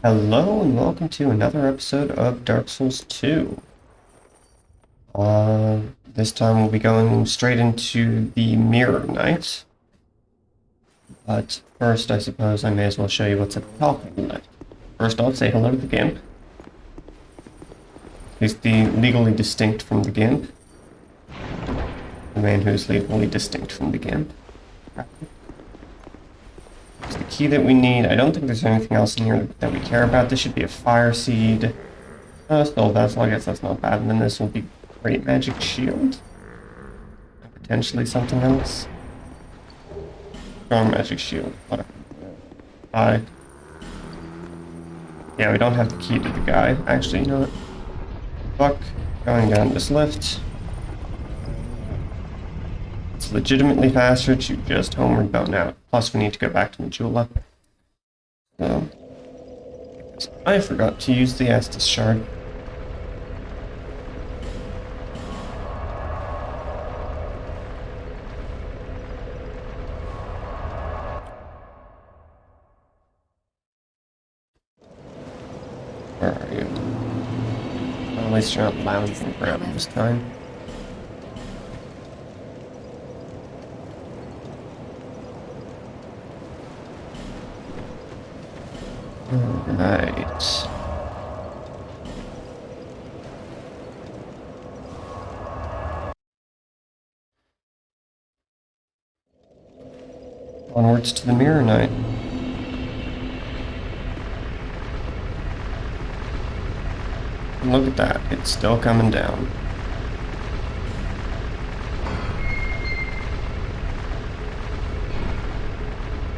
Hello and welcome to another episode of Dark Souls 2. This time we'll be going straight into the Mirror Knight. But first, I suppose I may as well show you what's at the top of the night. First off, say hello to the Gimp. He's the legally distinct from the Gimp. The man who's legally distinct from the Gimp. It's the key that we need. I don't think there's anything else in here that we care about. This should be a fire seed. Still vessel, I guess that's not bad. And then this will be great magic shield. And potentially something else. Strong magic shield. Whatever. Yeah, we don't have the key to the guy. Actually, you know what? Fuck. Going down this lift. It's legitimately faster to just homeward bone out. Plus, we need to go back to Majula. So, I forgot to use the Estus shard. Where are you? Well, at least you're not loud from the ground this time. Alright. Onwards to the Mirror Knight. Look at that, it's still coming down.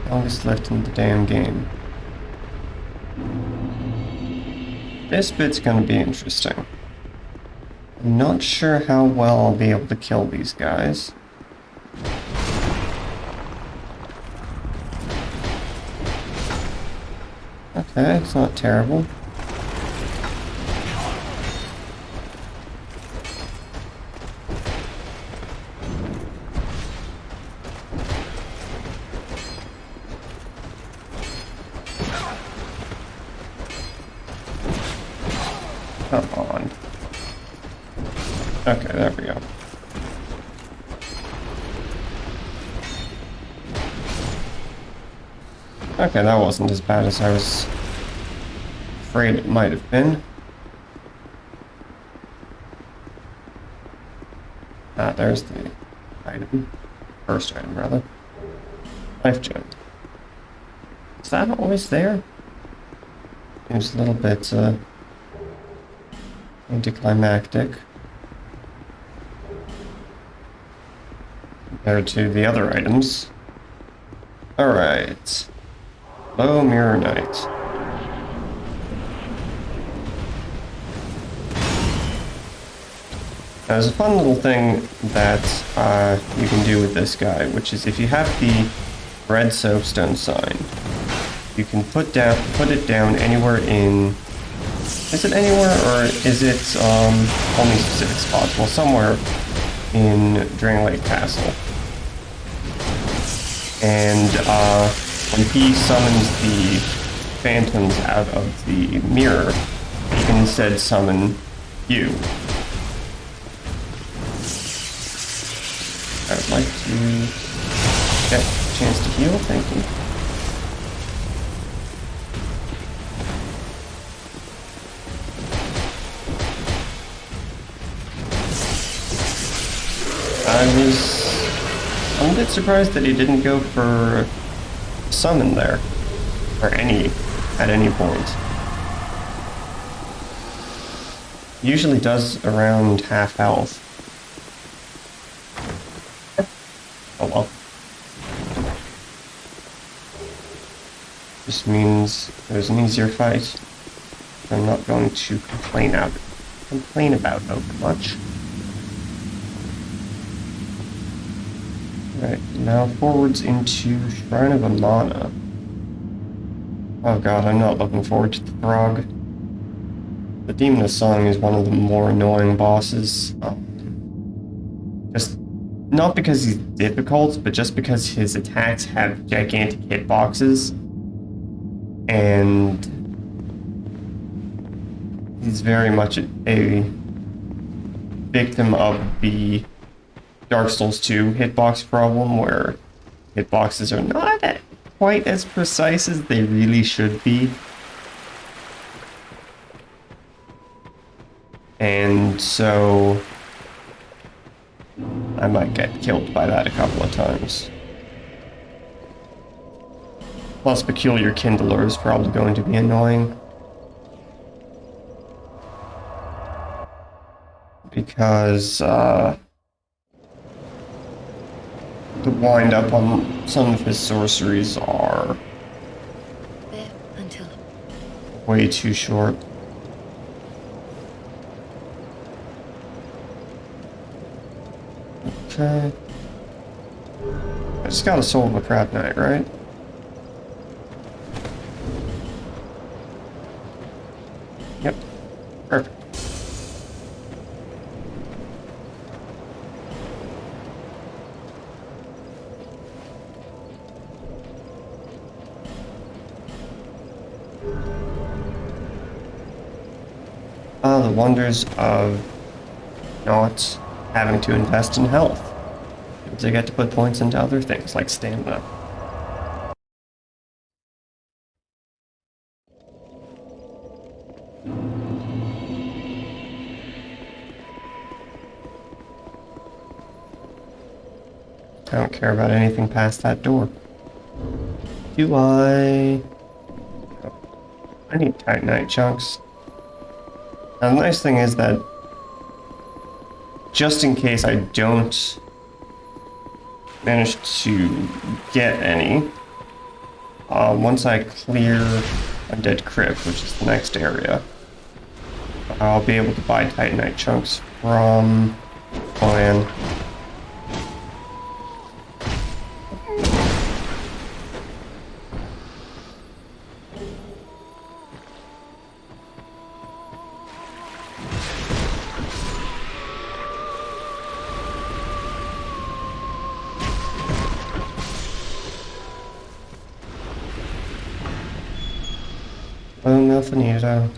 Longest lift in the damn game. This bit's gonna be interesting. I'm not sure how well I'll be able to kill these guys. Okay, it's not terrible. Come on. Okay, there we go. Okay, that wasn't as bad as I was afraid it might have been. Ah, there's the item. First item, rather. Life gem. Is that always there? Seems a little bit, anticlimactic compared to the other items. Alright. Hello, Mirror Knight. Now, there's a fun little thing that you can do with this guy, which is if you have the red soapstone sign, you can put it down anywhere in... Is it anywhere, or is it only specific spots? Well, somewhere in Drangleic Castle. And when he summons the phantoms out of the mirror, he can instead summon you. I would like to get a chance to heal, thank you. I'm a bit surprised that he didn't go for summon there, or at any point. He usually does around half health. Oh well. This means it was an easier fight. I'm not going to complain about it over much. Right, now forwards into Shrine of Amana. Oh god, I'm not looking forward to the frog. The Demoness Song is one of the more annoying bosses. Just not because he's difficult, but just because his attacks have gigantic hitboxes. And He's very much a victim of the Dark Souls 2 hitbox problem, where hitboxes are not quite as precise as they really should be. And so I might get killed by that a couple of times. Plus, Peculiar Kindler is probably going to be annoying. Because, the wind up on some of his sorceries are There until way too short. Okay. I just got a Soul of a Crab Knight, right? Yep. Perfect. The wonders of not having to invest in health. Because I get to put points into other things like stamina. I don't care about anything past that door. Do I? I need Titanite chunks. Now, the nice thing is that just in case I don't manage to get any, once I clear Undead Crypt, which is the next area, I'll be able to buy Titanite chunks from clan. Oh, Milfinito.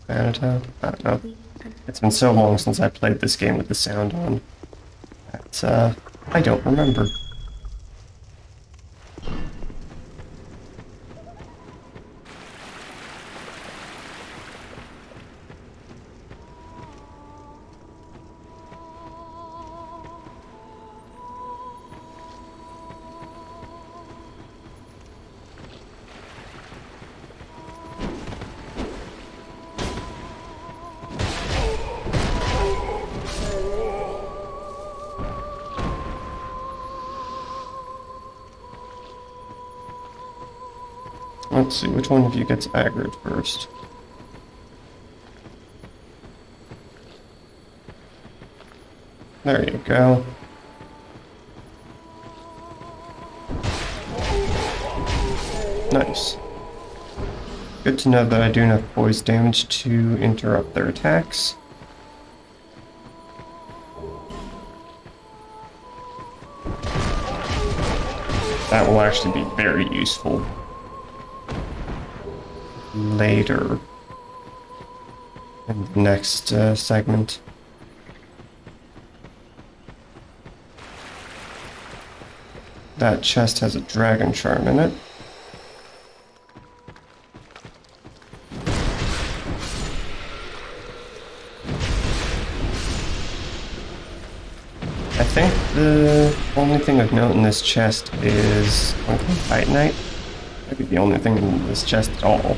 Vanito? I don't know. It's been so long since I played this game with the sound on that, I don't remember. Let's see, which one of you gets aggroed first? There you go. Nice. Good to know that I do enough poise damage to interrupt their attacks. That will actually be very useful later in the next segment. That chest has a dragon charm in it. I think the only thing of note in this chest is Titanite. Maybe the only thing in this chest at all.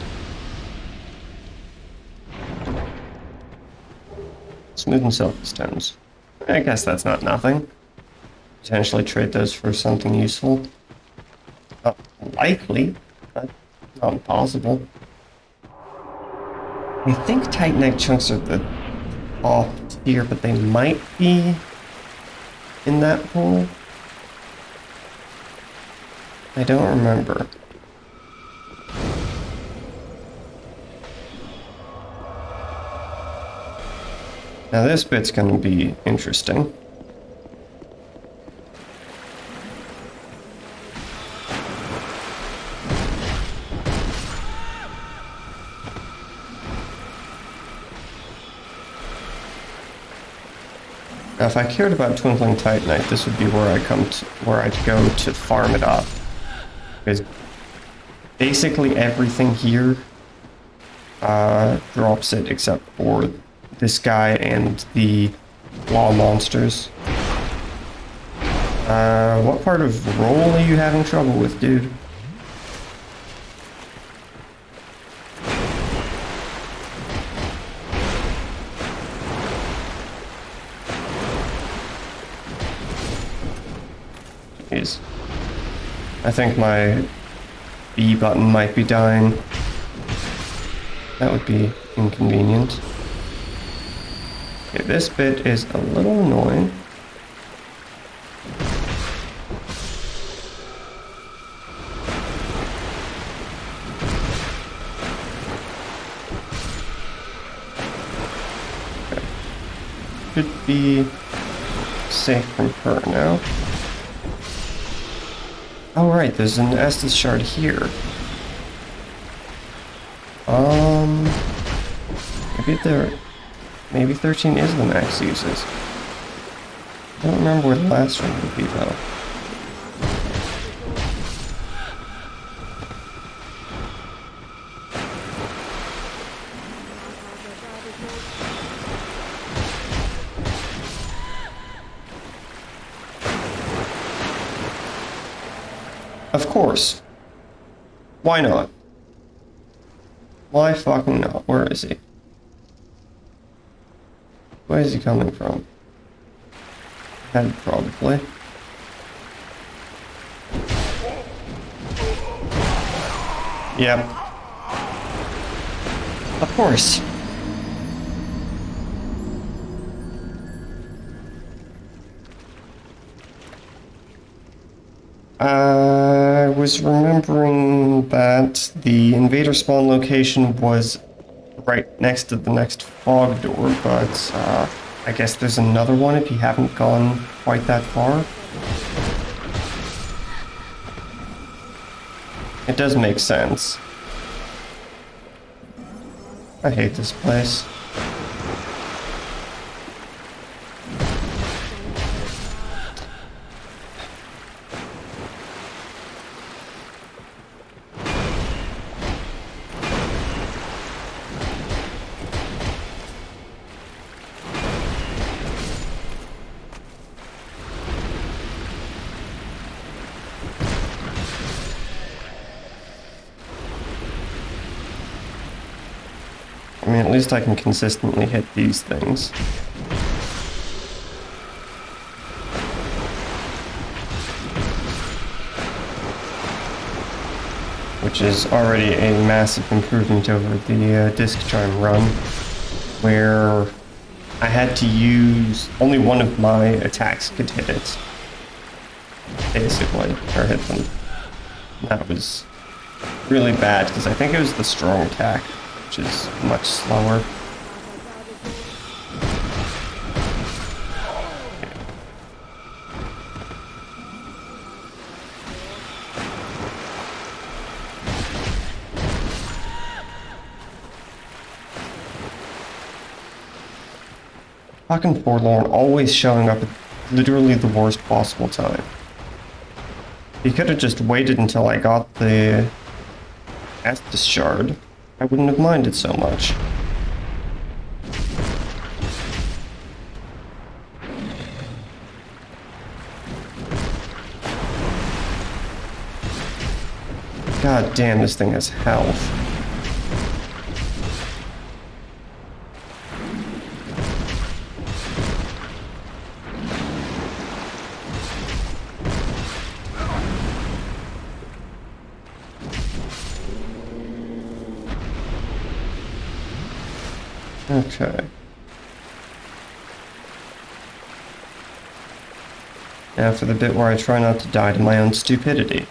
Smooth and silky stones. I guess that's not nothing. Potentially trade those for something useful. Likely, but not impossible. I think Titanite chunks are the top tier, but they might be in that pool. I don't remember. Now this bit's gonna be interesting. Now, if I cared about Twinkling Titanite, this would be where where I'd go to farm it up. Because basically everything here drops it except for this guy and the law monsters. What part of roll are you having trouble with, dude? Jeez. I think my B button might be dying. That would be inconvenient. Okay, this bit is a little annoying. Okay. Should be safe from her now. Oh right, there's an Estus shard here. Maybe 13 is the max uses. I don't remember where the last one would be though. Of course. Why not? Why fucking not? Where is he? Where is he coming from? Head, probably. Yep. Of course. I was remembering that the invader spawn location was right next to the next fog door, but I guess there's another one if you haven't gone quite that far. It does make sense. I hate this place. I mean, at least I can consistently hit these things. Which is already a massive improvement over the disc charm run, where I had to use only one of my attacks could hit it, basically, or hit them. That was really bad because I think it was the strong attack, which is much slower. Fucking Forlorn always showing up at literally the worst possible time. He could have just waited until I got the Estus shard. I wouldn't have minded so much. God damn, this thing has health. Okay. Now for the bit where I try not to die to my own stupidity.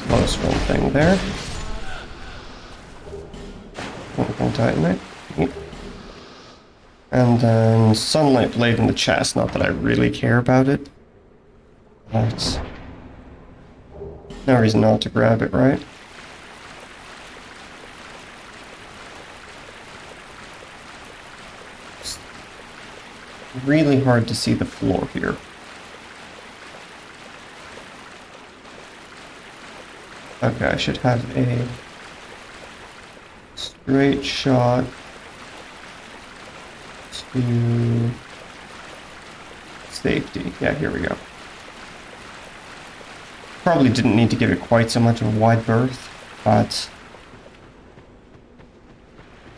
close one thing there. One can tighten it. Neat. And then Sunlight Blade in the chest. Not that I really care about it. But no reason not to grab it, right? It's really hard to see the floor here. Okay, I should have a straight shot to safety. Yeah, here we go. Probably didn't need to give it quite so much of a wide berth, but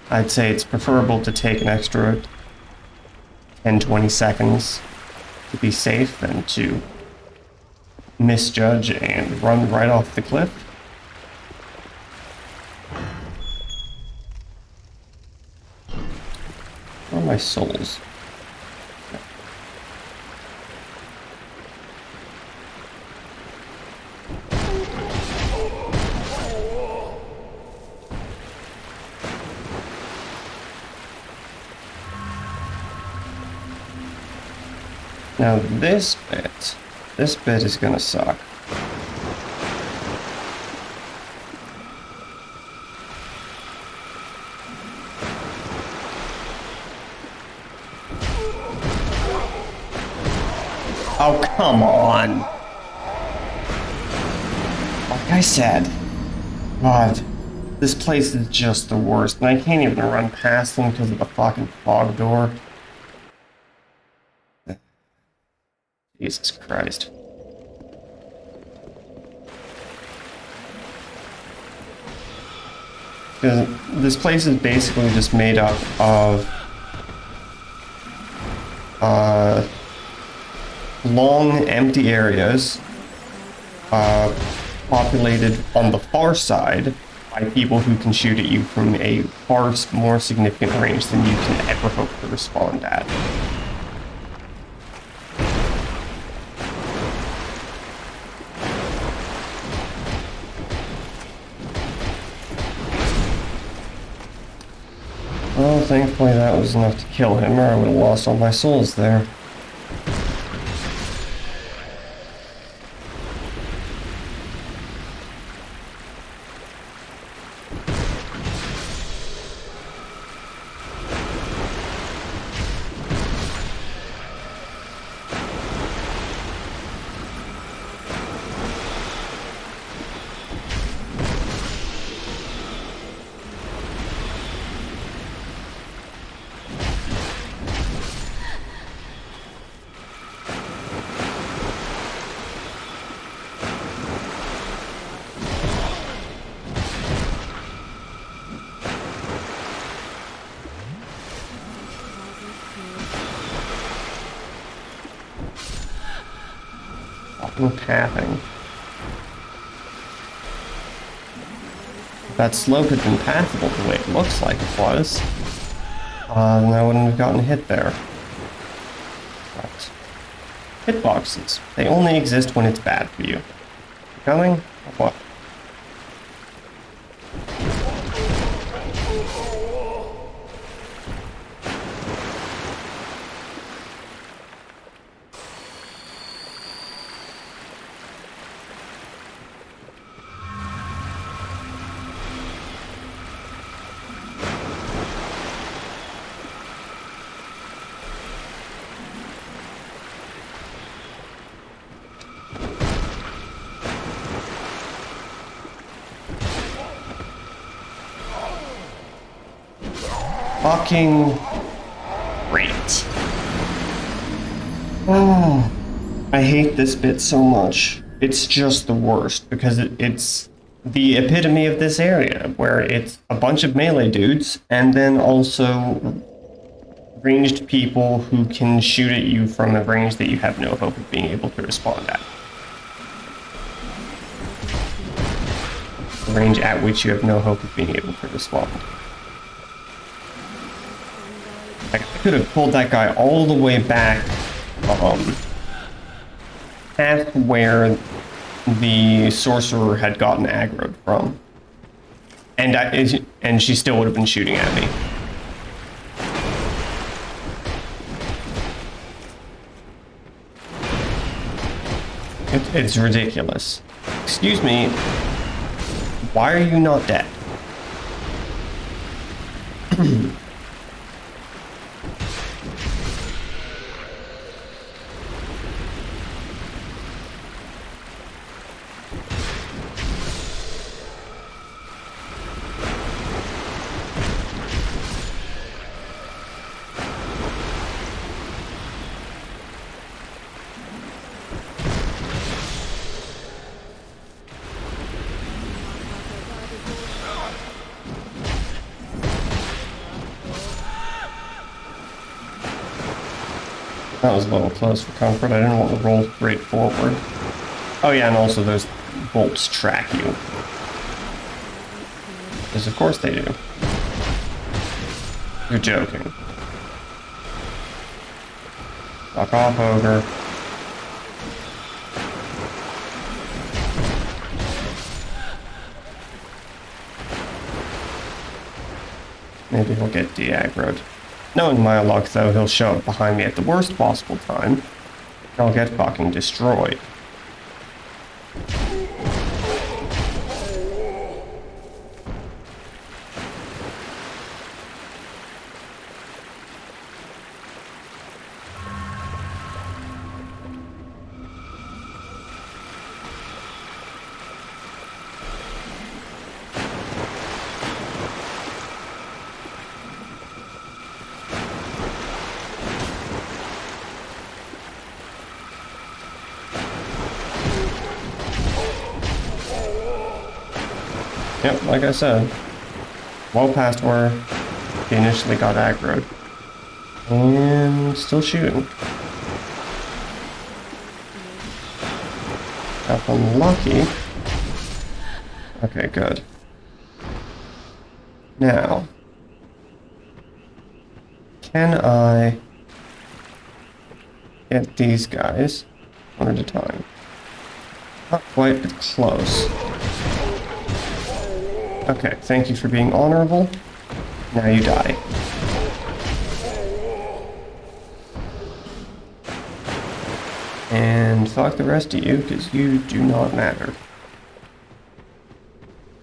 I'd say it's preferable to take an extra 10-20 seconds to be safe than to misjudge and run right off the cliff. Where are my souls? Now this bit is gonna suck. Oh, come on. Like I said, God, this place is just the worst, and I can't even run past them because of the fucking fog door. Jesus Christ. Because this place is basically just made up of long, empty areas populated on the far side by people who can shoot at you from a far more significant range than you can ever hope to respond at. Well, thankfully that was enough to kill him, or I would have lost all my souls there. Pathing. If that slope had been pathable the way it looks like it was, then I wouldn't have gotten hit there. But hitboxes, they only exist when it's bad for you. You coming? Or what? Fucking great. Oh, I hate this bit so much. It's just the worst because it's the epitome of this area where it's a bunch of melee dudes and then also ranged people who can shoot at you from a range that you have no hope of being able to respond at. A range at which you have no hope of being able to respond. I could have pulled that guy all the way back past where the sorcerer had gotten aggroed from. And she still would have been shooting at me. It's ridiculous. Excuse me, why are you not dead? That was a little close for comfort. I didn't want to roll straight forward. Oh yeah, and also those bolts track you. Because of course they do. You're joking. Fuck off, ogre. Maybe he'll get de-aggroed. Knowing my luck, though, he'll show up behind me at the worst possible time, and I'll get fucking destroyed. Yep, like I said, well past where he initially got aggroed. And still shooting. If I'm lucky. Okay, good. Now, can I get these guys one at a time? Not quite, but close. Okay, thank you for being honorable. Now you die. And fuck the rest of you, because you do not matter.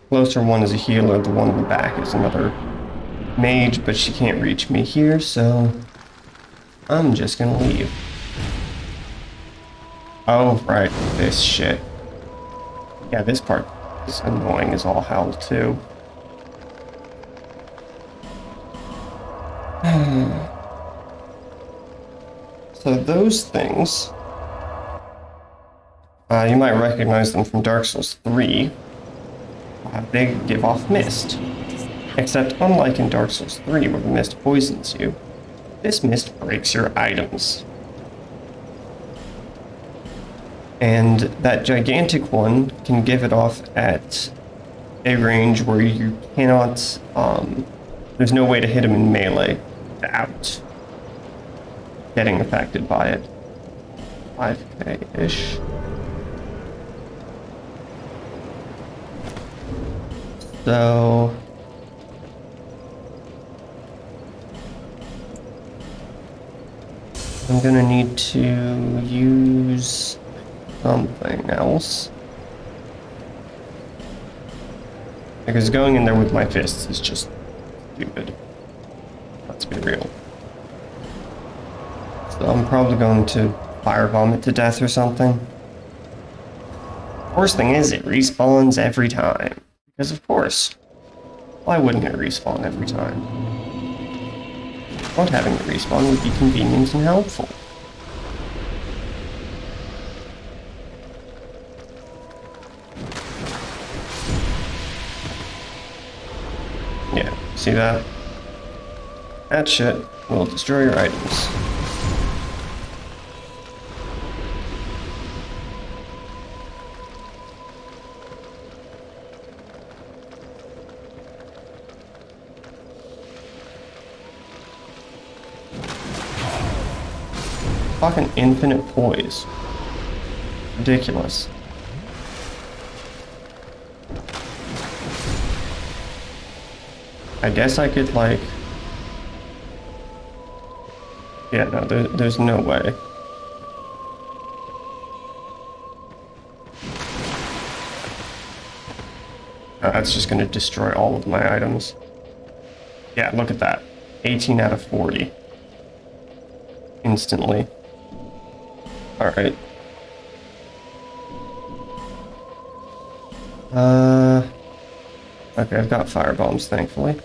Closer one is a healer, the one in the back is another mage, but she can't reach me here, so I'm just gonna leave. Oh, right, this shit. Yeah, this part is annoying as all hell, too. So those things, you might recognize them from Dark Souls 3. They give off mist. Except unlike in Dark Souls 3 where the mist poisons you, this mist breaks your items. And that gigantic one can give it off at a range where you cannot, there's no way to hit him in melee without getting affected by it. 5k-ish. So I'm gonna need to use something else. Because going in there with my fists is just stupid. Let's be real. So I'm probably going to fire vomit to death or something. Worst thing is, it respawns every time. Because of course. Why wouldn't it respawn every time? Not having it respawn would be convenient and helpful. Yeah, see that? That shit will destroy your items. Fucking infinite poise. Ridiculous. I guess I could, like... Yeah, no, there's no way. That's just going to destroy all of my items. Yeah, look at that. 18 out of 40. Instantly. Alright. Okay, I've got fire bombs, thankfully.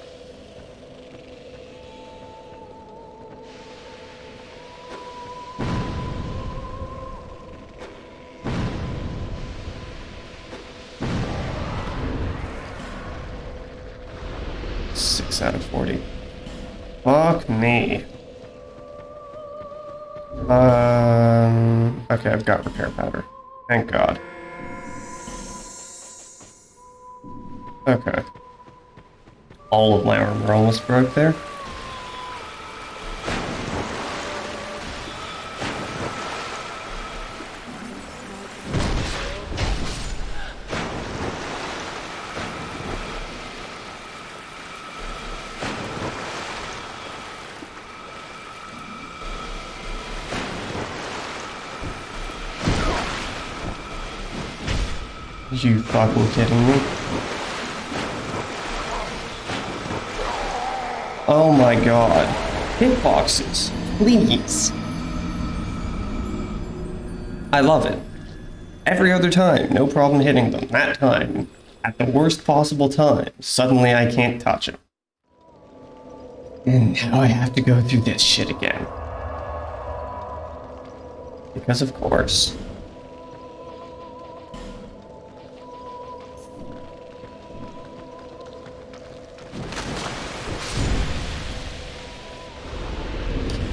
Out of 40. Fuck me. Okay, I've got repair powder. Thank God. Okay. All of my armor almost broke there. You fucking kidding me? Oh my god. Hitboxes, please. I love it. Every other time, no problem hitting them. That time, at the worst possible time, suddenly I can't touch them. And now I have to go through this shit again. Because of course.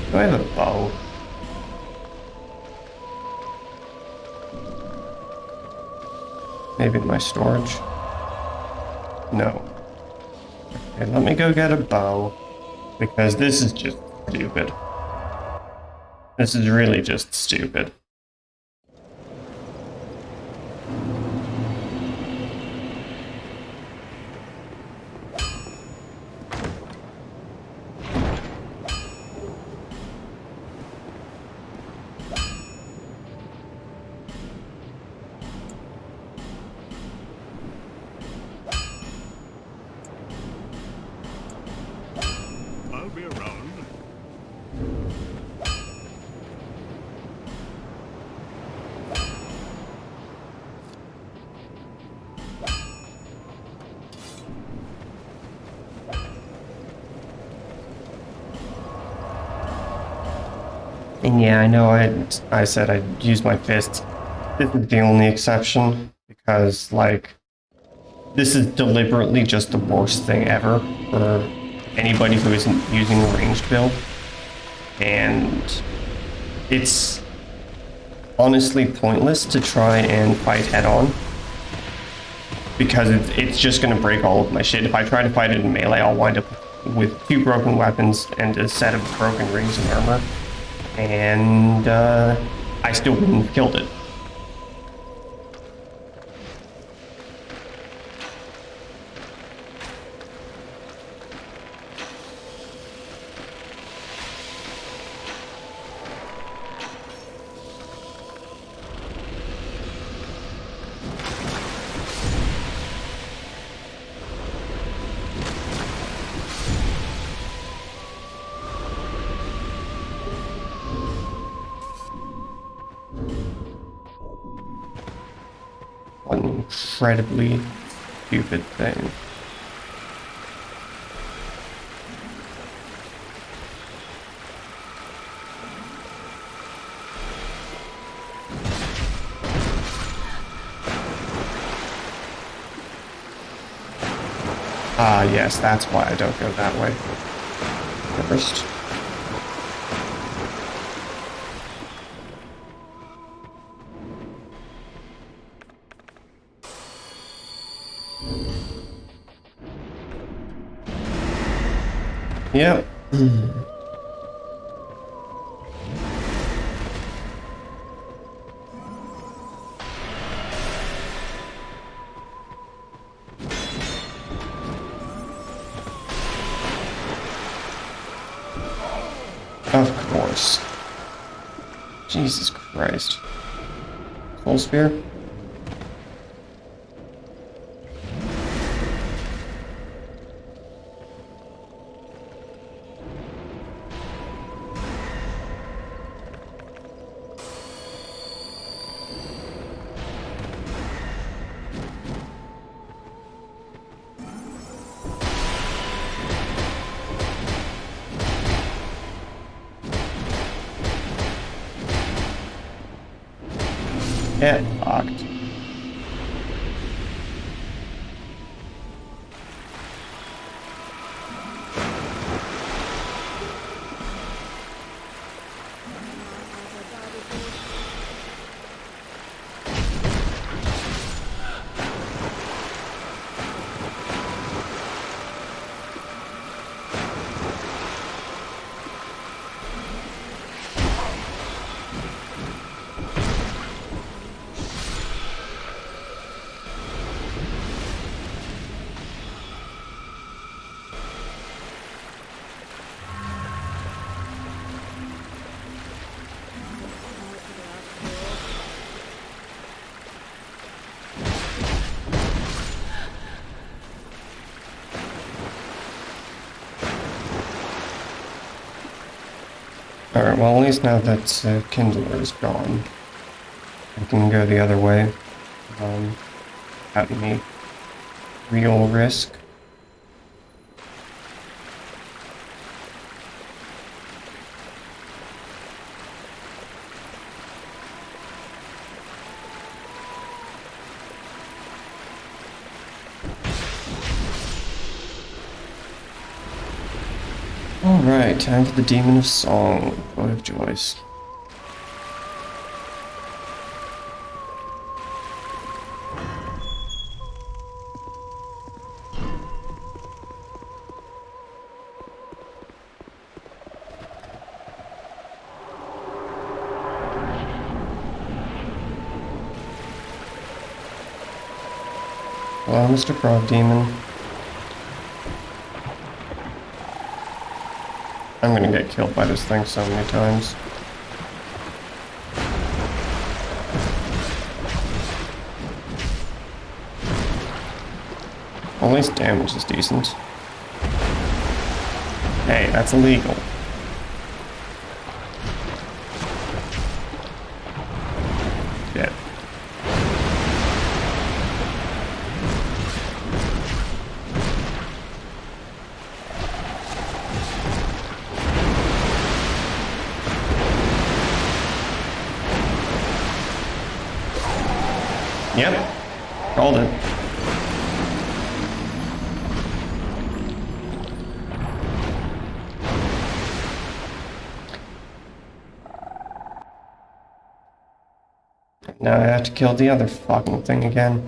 Do I have a bow? Maybe in my storage? No. Okay, let me go get a bow. Because this is just stupid. This is really just stupid. And yeah, I know I said I'd use my fists. This is the only exception, because, like, this is deliberately just the worst thing ever for anybody who isn't using a ranged build. And it's honestly pointless to try and fight head-on, because it's just going to break all of my shit. If I try to fight it in melee, I'll wind up with 2 broken weapons and a set of broken rings and armor. And I still wouldn't have killed it. Incredibly stupid thing. Ah, yes, that's why I don't go that way first. Yep. course. Jesus Christ. Soul Spear? Get fucked. Alright, well at least now that Kindler is gone, I can go the other way without any real risk. Alright, time for the Demon of Song, Void of Joys. Hello, Mr. Frog Demon. I'm gonna get killed by this thing so many times. At least damage is decent. Hey, that's illegal. Shit. Yep, called it. Now I have to kill the other fucking thing again.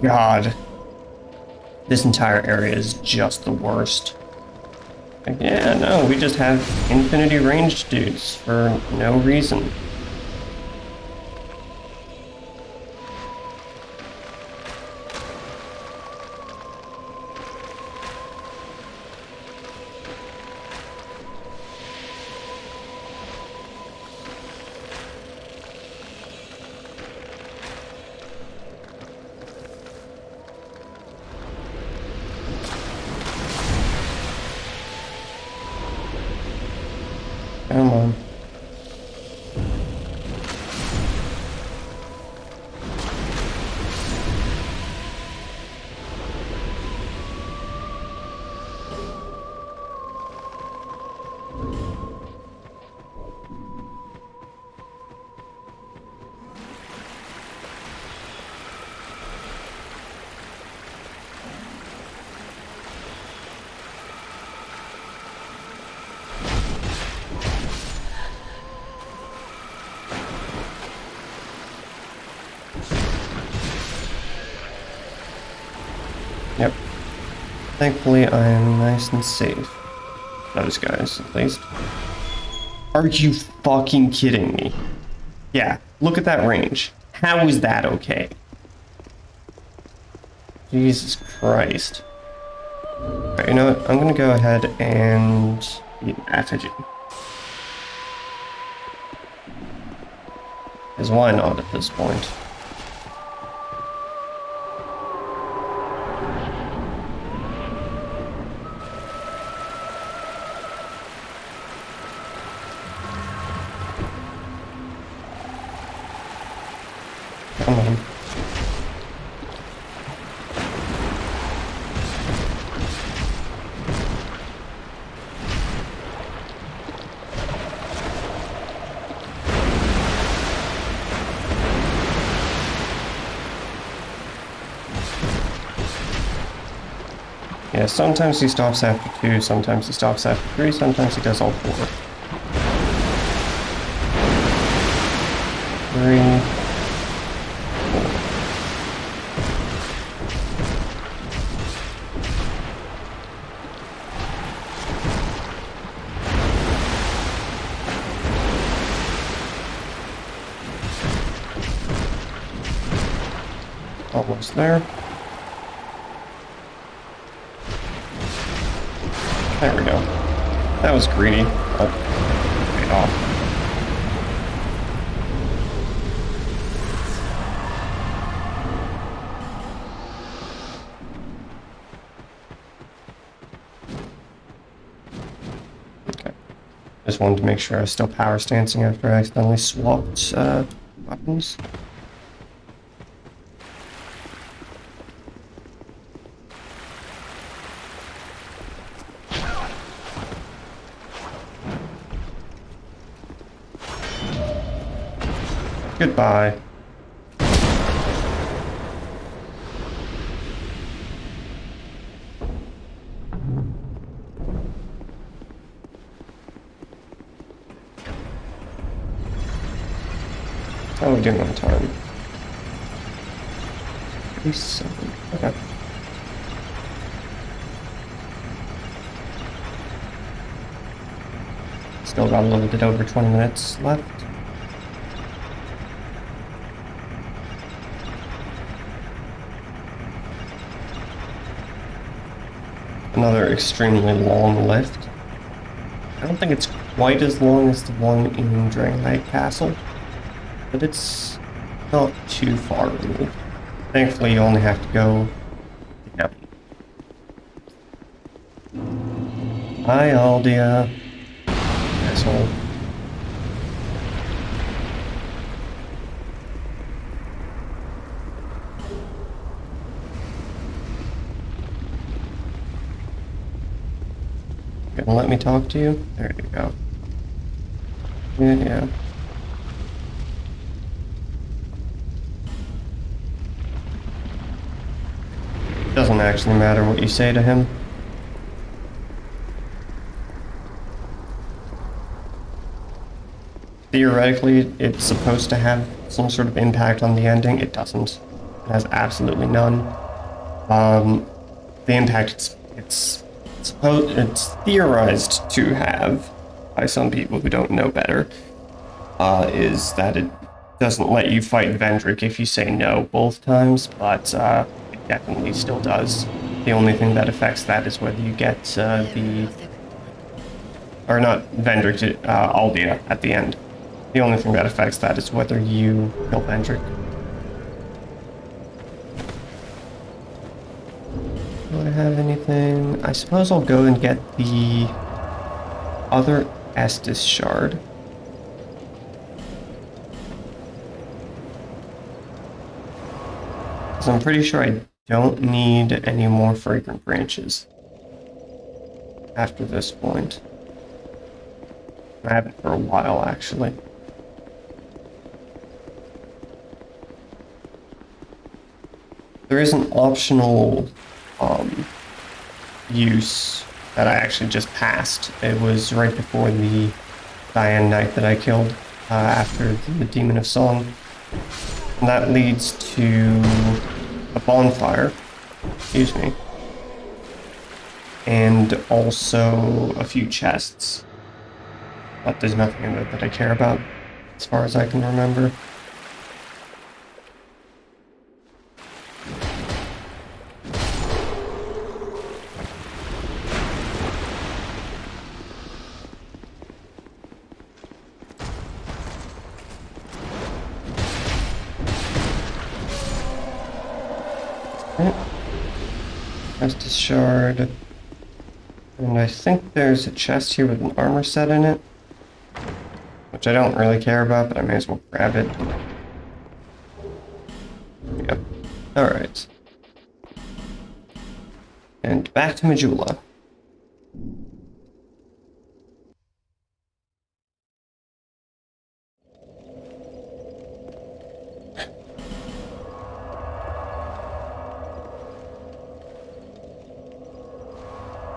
God. This entire area is just the worst. Like, yeah, no, we just have infinity ranged dudes for no reason. Come on. Yep. Thankfully, I am nice and safe. Those guys, at least. Are you fucking kidding me? Yeah, look at that range. How is that okay? Jesus Christ. Alright, you know what? I'm gonna go ahead and eat an effigy. Because why not at this point? Come on. Yeah, sometimes he stops after 2, sometimes he stops after 3, sometimes he does all 4. 3, 4. Almost there. There we go. That was greedy, but paid off. Okay. Just wanted to make sure I was still power stancing after I accidentally swapped weapons. Goodbye. How are we doing on time? 37. Okay. Still got a little bit over 20 minutes left. Another extremely long lift. I don't think it's quite as long as the one in Drangleic Castle, but it's not too far removed. Thankfully, you only have to go. Yep. Hi, Aldia. Asshole. Gonna let me talk to you? There you go. Yeah. Doesn't actually matter what you say to him. Theoretically, it's supposed to have some sort of impact on the ending. It doesn't. It has absolutely none. The impact it's theorized to have by some people who don't know better is that it doesn't let you fight Vendrick if you say no both times, but it definitely still does. The only thing that affects that is whether you get or not Vendrick, Aldia at the end. The only thing that affects that is whether you kill Vendrick. Do I have anything? I suppose I'll go and get the other Estus shard. Because I'm pretty sure I don't need any more fragrant branches after this point. I haven't for a while, actually. There is an optional use that I actually just passed. It was right before the Diane Knight that I killed after the Demon of Song. And that leads to a bonfire, excuse me, and also a few chests. But there's nothing in it that I care about, as far as I can remember. Estus shard. And I think there's a chest here with an armor set in it. Which I don't really care about, but I may as well grab it. Yep. Alright. And back to Majula.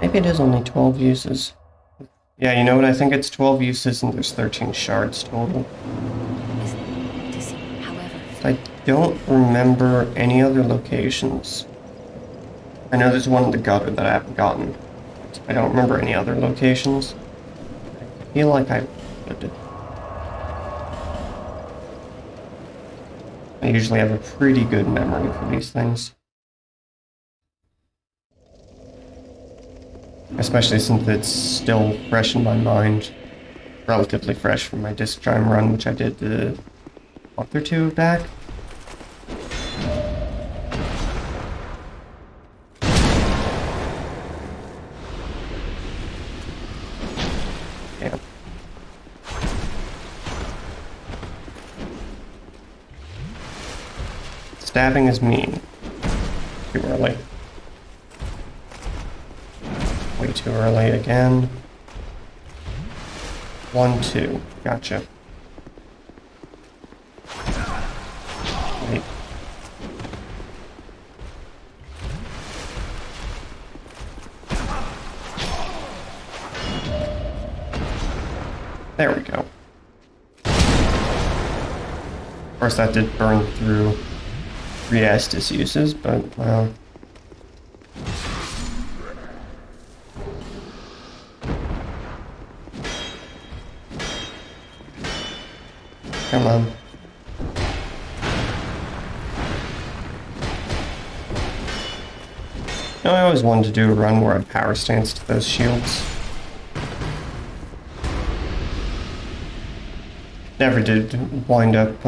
Maybe it is only 12 uses. Yeah, you know what? I think it's 12 uses and there's 13 shards total. I don't remember any other locations. I know there's one in the gutter that I haven't gotten. I don't remember any other locations. I feel like I would. I usually have a pretty good memory for these things. Especially since it's still fresh in my mind. Relatively fresh from my disc chime run, which I did a month or two back. Yeah. Stabbing is mean. Too early. Way too early again. 1, 2. Gotcha. Wait. There we go. Of course, that did burn through 3 Estus uses, but, well... Come on. No, I always wanted to do a run where I power stance to those shields. Never did wind up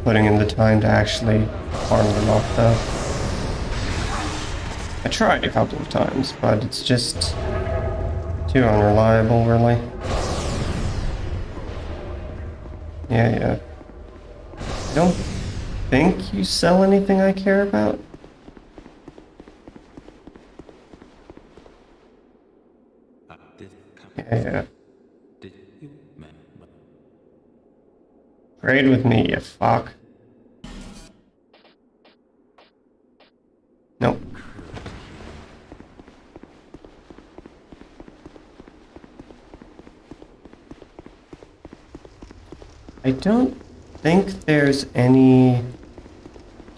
putting in the time to actually farm them up, though. I tried a couple of times, but it's just too unreliable, really. Yeah. I don't think you sell anything I care about. Yeah. Trade with me, you fuck. Nope. I don't think there's any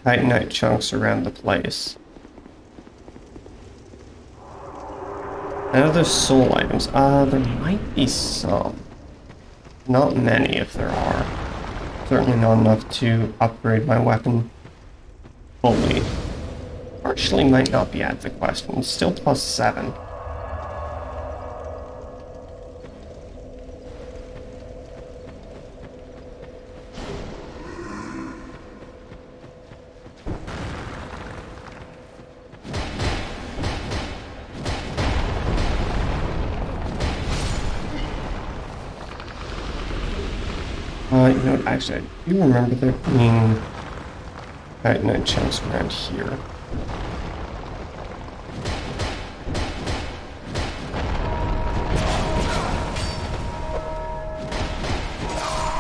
Titanite chunks around the place. I know there's soul items. There might be some. Not many, if there are. Certainly not enough to upgrade my weapon fully. Partially might not be out of the question. It's still +7. You know what, actually, I do remember there being Titanite chunks around here.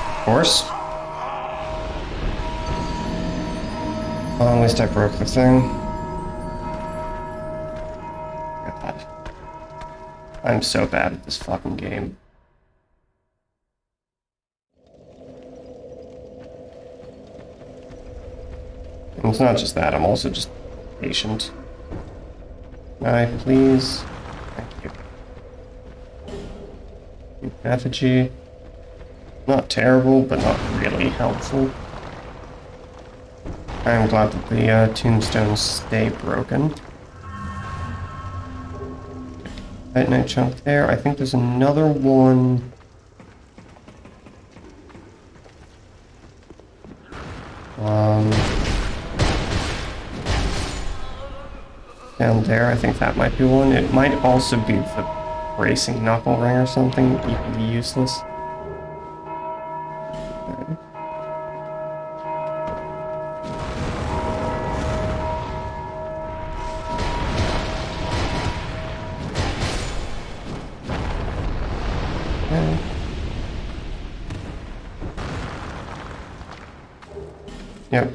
Of course. At least I broke the thing. God. I'm so bad at this fucking game. And it's not just that, I'm also just patient. Can I please? Thank you. Effigy. Not terrible, but not really helpful. I am glad that the tombstones stay broken. Titanite chunk there. I think there's another one. Down there, I think that might be one. It might also be the racing knuckle ring or something, equally useless. Okay. Okay. Yep.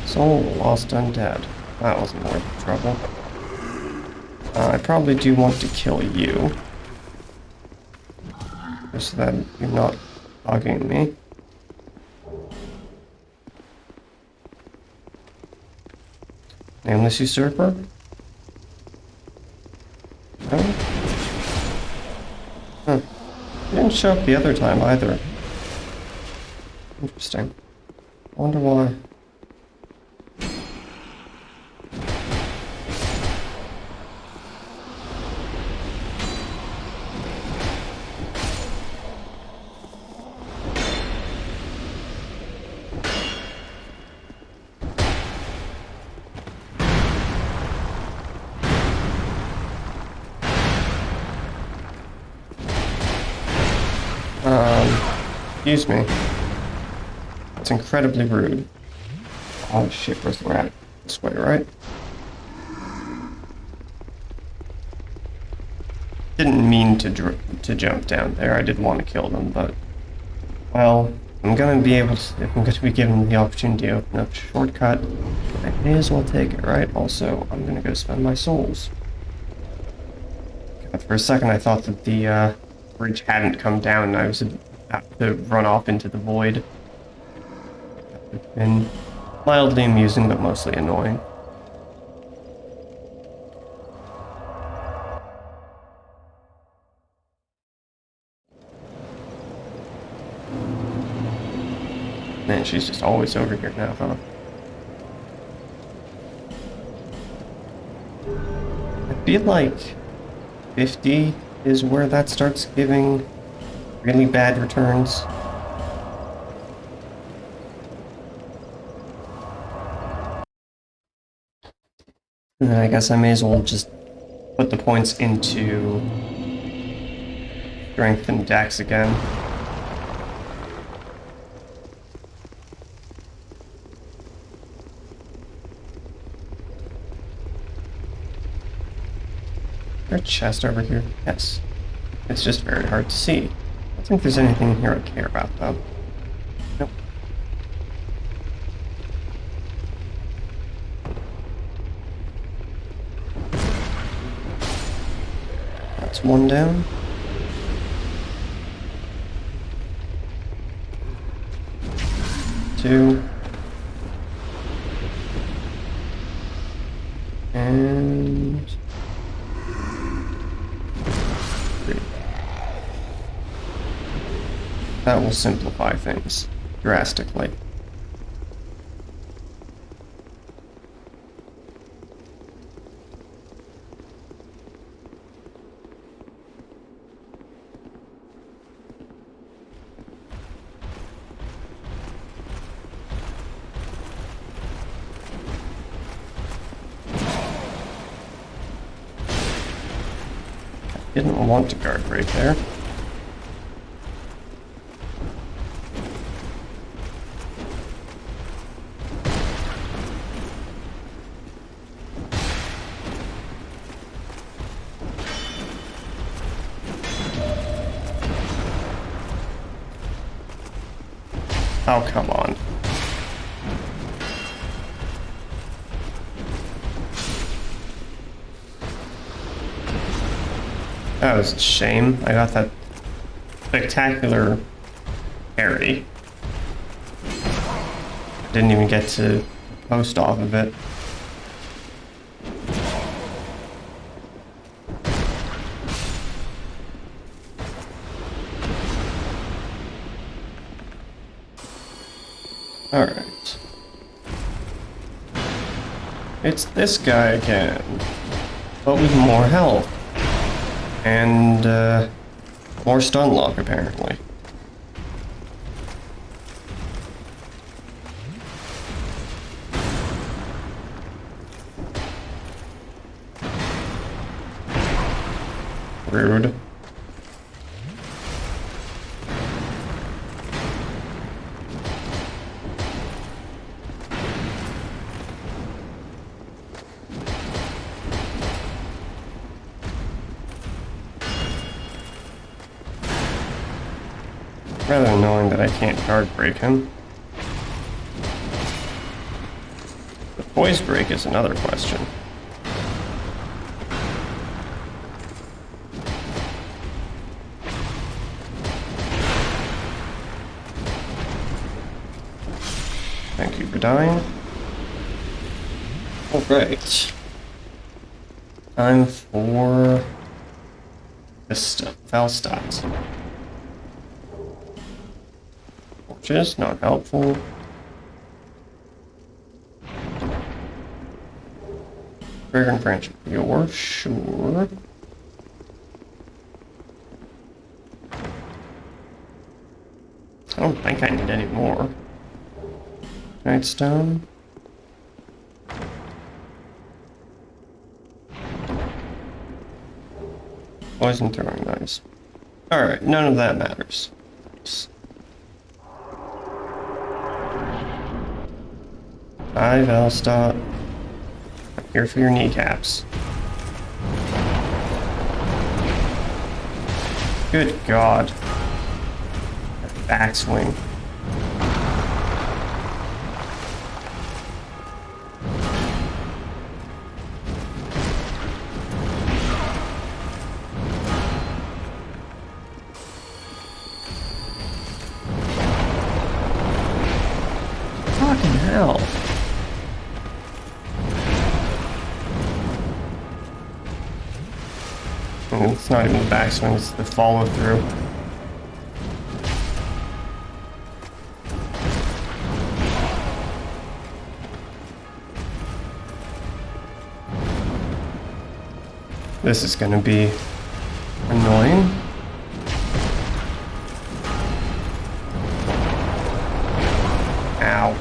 Soul lost undead. That wasn't worth the trouble. I probably do want to kill you. Just so that you're not bugging me. Nameless usurper? No? Huh. He didn't show up the other time either. Interesting. I wonder why. Excuse me. That's incredibly rude. Oh shit, where's the rat? This way, right? Didn't mean to jump down there. I did want to kill them, but... Well, I'm gonna be able to... If I'm gonna be given the opportunity to open up a shortcut, I may as well take it, right? Also, I'm gonna go spend my souls. God, for a second I thought that the bridge hadn't come down and I was about to run off into the void. That would have been mildly amusing, but mostly annoying. Man, she's just always over here now, huh? I feel like 50 is where that starts giving really bad returns. And then I guess I may as well just put the points into strength and dex again. Is there a chest over here? Yes. It's just very hard to see. I don't think there's anything in here I care about, though. Nope. That's one down. Two. And... three. That will simplify things drastically. Didn't want to guard right there. Oh, come on. That was a shame. I got that spectacular parry. Didn't even get to post off of it. Alright. It's this guy again, but with more health. And, more stun lock, apparently. Rude. Rather annoying that I can't guard break him. The poise break is another question. Thank you for dying. Alright. Time for this stuff. Valstat. Which is not helpful. Fragrant branch of yore, sure. I don't think I need any more. Nightstone. Poison throwing knives. Alright, none of that matters. Hi, Valstat. I'm here for your kneecaps. Good God. Backswing. Fucking hell. And it's not even the backswing, it's the follow through. This is gonna be annoying. Ow.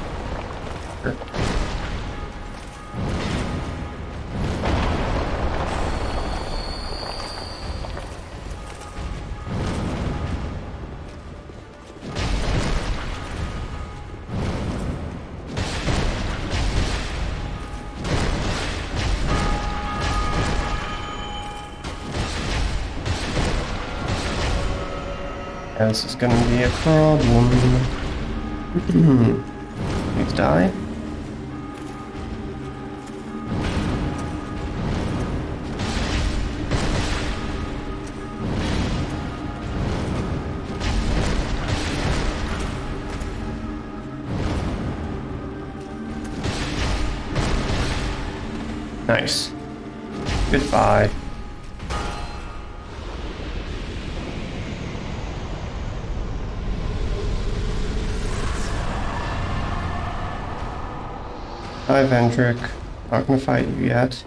Yeah, this is gonna be a problem. Please die. Nice. Goodbye. Hi, Vendrick. Not gonna fight you yet.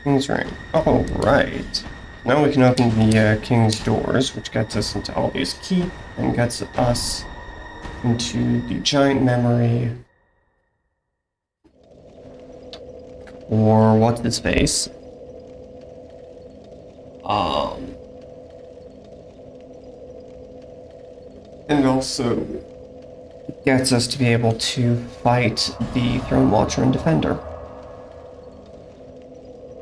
King's Ring. Oh, right. Now we can open the King's Doors, which gets us into Albia's Keep, and gets us into the Giant Memory. Or what's his face? And also gets us to be able to fight the Throne Watcher and Defender.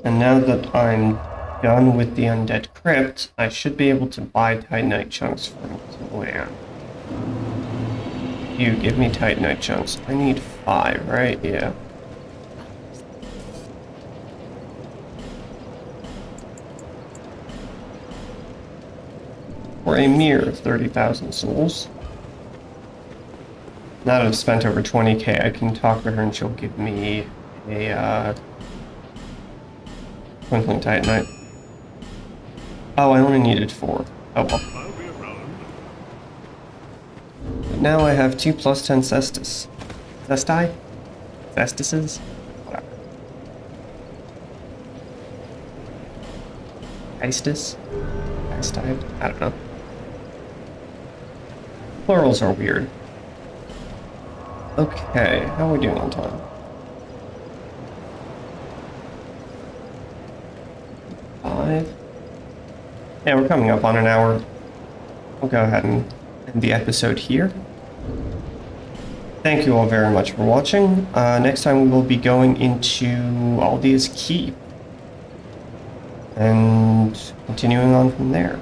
And now that I'm done with the Undead Crypt, I should be able to buy Titanite chunks from where? You give me Titanite chunks. I need 5, right? Yeah. For a mere 30,000 souls. Now that I've spent over 20k, I can talk to her and she'll give me a Twinkling Titanite. Oh, I only needed 4. Oh well. now I have 2 plus 10 cestus. Cesti? Cestises? Whatever. Istis? Istide? I don't know. Plurals are weird. Okay, how are we doing on time? 5? Yeah, we're coming up on an hour. We'll go ahead and end the episode here. Thank you all very much for watching. Next time we will be going into Aldia's Keep and continuing on from there.